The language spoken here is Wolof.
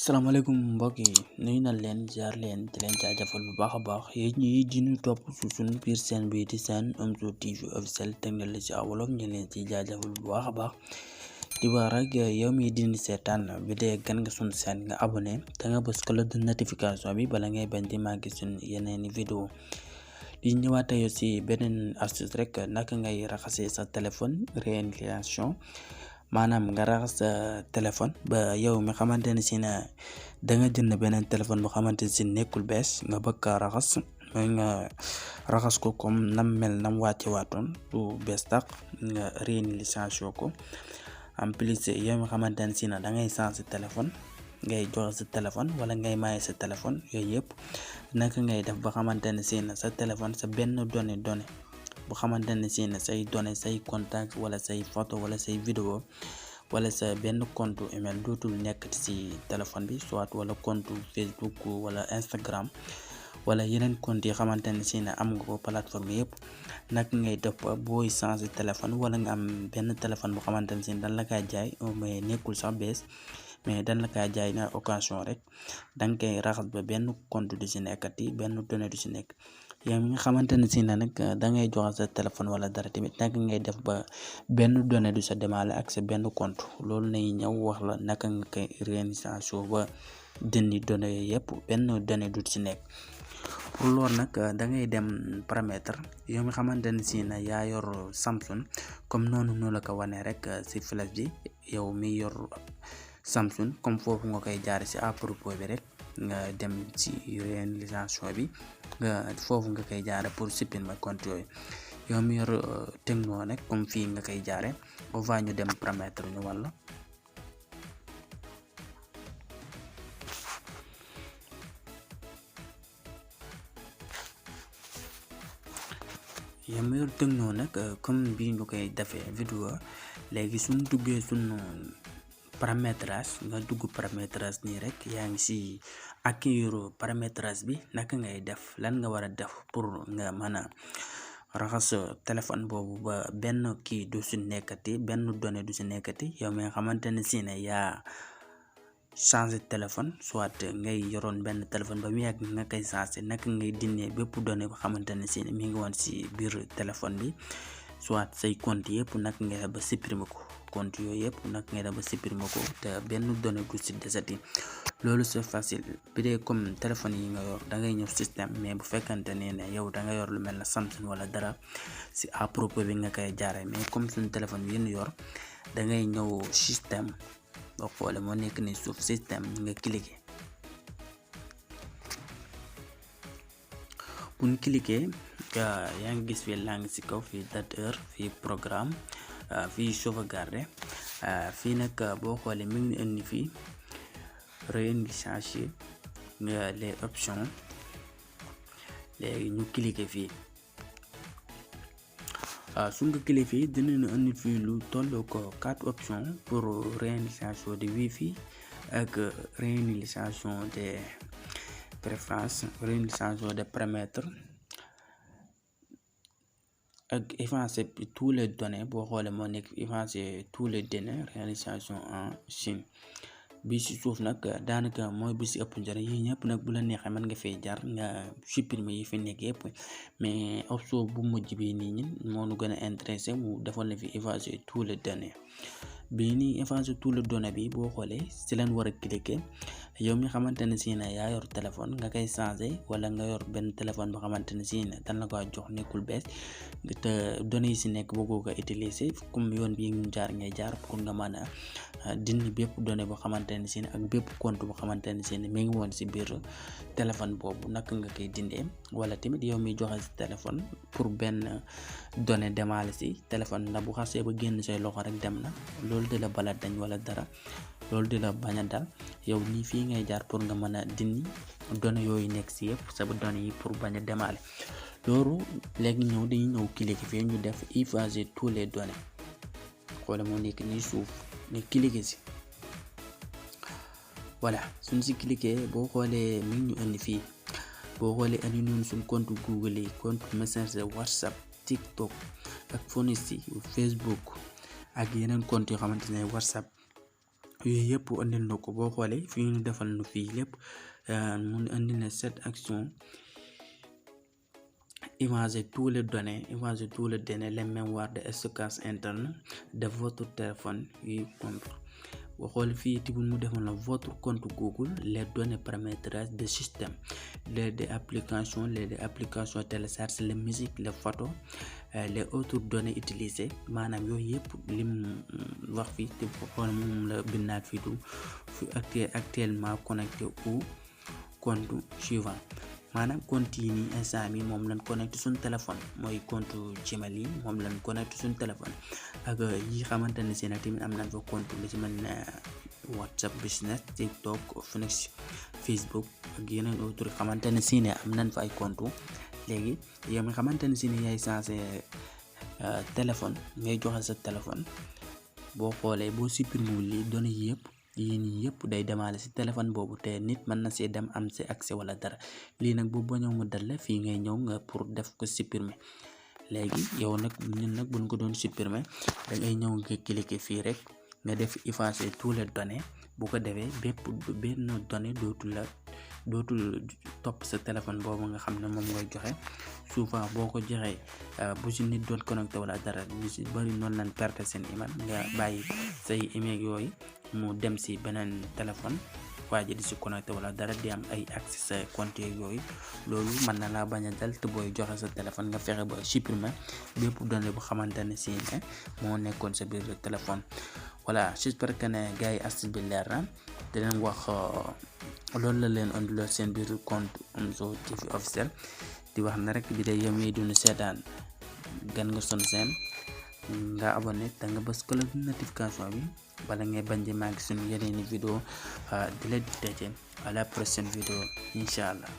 salaamaaleykum mbokk yi nuyu na leen jaar leen di leen jaajëfal bu baax a baax yéen ñi di ñu topp su suñu biir seen bi di seen Omzo TV officiel technologie à wolof ñu leen ci jaajëfal bu baax a baax di wax rek yow mi di seetaan bi dee gan nga suñu seen nga abonné te nga bës cloche de notification bi bala ngay bañ di màgg suñu yeneeni vidéo di ñëwaat tey ci beneen astuce rek naka ngay raxasee sa téléphone réalisation maanaam nga raxas sa téléphone ba yow mi xamante ne si ne da nga jënd beneen téléphone bu xamante ne si nekkul bees nga bëgg kaa raxas mooy nga raxas ko comme nam mel nam wàcce waatoon bu bees tax nga réinitialisation ko en plus yow mi xamante ne si ne da ngay changer téléphone ngay joxe sa téléphone wala ngay maye sa téléphone yooyu yëpp naka ngay def ba xamante ne si ne sa téléphone sa benn données bu xamante ne si ne say données say contact wala say photo wala say vidéo wala sa benn compte email dootul nekk ci téléphone bi soit wala compte Facebook wala Instagram wala yeneen compte yi xamante ne si ne am nga ko plateforme yëpp nag ngay def ba booy changer téléphone wala nga am benn téléphone bu xamante ne si ne dañ la kaa jaay mais nekkul sax bees mais dañ la kaa jaay na occasion rek danga koy raxas ba benn compte du si nekkati benn donnée du si nekk yow mi nga xamante ne si ne nag da ngay joxe sa téléphone wala dara tamit naka ngay def ba benn donnée du sa demaale ak sa benn compte loolu nay ñëw wax la naka nga koy réalisation ba dindi données yooyu yëpp benn donnée du si nekk pour loolu nag da ngay dem paramètre yow mi xamante ne si ne yaa yor Samsung comme noonu la ko wane rek si flash bi yow mi yor Samsung comme foofu nga koy jaare si à propos bi rek nga dem ci réalisation bi nga foofu nga koy jaare pour supprimer compte yooyu yow mi yor Tecno nag comme fii nga koy jaare on va ñu dem paramètre ñu walla yow mi yor Tecno nag comme bii ñu koy defee vidéo léegi suñu duggee suñu paramétrage nga dugg paramétrage nii rek yaa ngi si accueillir paramétrage bi naka ngay def lan nga war a def pour nga mën a raxas téléphone boobu ba benn kii du si nekkati benn donnée du si nekkati yow mi nga xamante ne si ne yaa changer téléphone soit ngay yoroon benn téléphone ba mu yàgg nga koy changer naka ngay dindee bépp donnée bu xamante ne si ne mi ngi woon si biir téléphone bi soit say compte yëpp naka ngay def ba supprimer ko compte yooyu yëpp nag ngay def ba supprimer ko te benn donnée du si desati loolu c'est facile bi dee comme téléphone yi nga yor da ngay ñëw système mais bu fekkante ne yow da nga yor lu mel na Samsung wala dara si à propos bi nga koy jaaree mais comme suñu téléphone yi ñu yor da ngay ñëw système boo xoolee moo nekk ni suuf système nga cliquer bu ñu cliquer yaa ngi gis fii langue si kaw fii date heure fii programme fii sauvegarder fii nag boo xoolee mi ngi indi fii réinitialiser les options léegi ñu cliquer fii su nga cliquer fii dinañu indi fii lu tolloo ko 4 options pour réinitialisation de wifi ak réinitialisation des préférences réinitialisation des paramètres ak effacer tous les données boo xoolee moo nekk effacer tous les données réalisation en Chine bi si suuf nag daanaka mooy bi si ëpp njëriñ yi ñëpp nag bu la neexee mën nga fay jar nga supprimer yi fi nekk yëpp mais option bu mujj bi nii ñun moo nu gën a intéressé mu defoon na fi effacer tous les données bii nii effacer tous les données bi boo xoolee si leen war a cliquer yow mi xamante ne si ne yaa yor téléphone nga koy changer wala nga yor benn téléphone boo xamante ne si ne dañ la ko jox nekkul bees te données yi si nekk bëggoo ko utiliser comme yoon bi ñu jaar ngay jaar pour nga mën a dindi bépp donnée boo xamante ne si ne ak bépp compte boo xamante ne si ne mi ngi woon si biir téléphone boobu naka nga koy dindee wala tamit yow mi joxe si téléphone pour benn donnée demaale si téléphone ndax bu xasee ba génn say loxo rek dem na loolu di la bala dañ wala dara loolu di la bañ a dal yow nii fii ngay jaar pour nga mën a dindi données yooyu nekk si yëpp sa données yi pour bañ a demaale loolu léegi dañuy ñëw cliquer fii ñu def effacer tous les données xoolal moo nekk nii suuf nga cliquer si voilà suñ si cliquer boo xoolee mi ngi ñu indi fii boo xoolee indi noonu suñ compte Google yi compte Messenger WhatsApp TikTok ak Phonesis Facebook ak yeneen compte yoo xamante ne WhatsApp yooyu yëpp andil na ko. boo xoolee fii ñu defal nu fii lépp mu andi na 7 actions. Imagez tous les données, les mémoires de stockage interne de votre téléphone et compte. boo xoolee fii tibul mu defal na votre compte Google, les données paramétrage de système, les applications téléchargées, les musiques, les photos, les autres données utilisées. maanaam yooyu yëpp lim wax fii te boo xoolee moom la bindaat fii du actuellement connecté au compte suivant. maanaam compte yi nii instant bi moom lañ connecté suñ téléphone, mooy compte Gmail yi moom lañ connecté suñ téléphone. ak yi xamante ne si nag tamit am nañ fa compte lu ci mel ne WhatsApp business, TikTok, Phoenix, Facebook ak yeneen autres xamante ne si ne am nañ fa ay compte. léegi yow mi xamante ne si ne yaay changé téléphone, ngay joxe sa téléphone, boo xoolee boo supprimer li données yi yëpp day demaale si téléphone boobu, te nit mën na see dem am si accès wala dara. lii nag boobu bañoo mu dal la fii ngay ñëw nga pour def ko supprimer. léegi yow nag ñun nag buñ ko doon supprimer da ngay ñëw nga cliquer fii rek nga def effacer tous les données. bu ko defee benn données dootul topp sa téléphone boobu nga xam ne moom ngay joxe. souvent boo ko joxee bu si nit doon connecté wala dara ñu si bëri noonu lañ perte seen email, nga bàyyi say email yooyu mu dem si beneen téléphone, waa ji di si connecté wala dara di am ay accès sa compte yooyu. loolu mën na laa bañ a dal te booy joxe sa téléphone nga fexe ba supprimer bépp donnée bu xamante ne si ne moo nekkoon sa biir téléphone. voilà, j'espère que ne gars yi astuce bi leer na. di leen wax loolu la leen andiloo seen biir compte Omzo TV officiel. di wax na rek bi day yemee dunu seetaan gan nga son seen nga abonné te nga bës cloche de notification bi bala ngay bañ di manqué suñu yeneen vidéo. di la daje à la prochaine vidéo incha allah.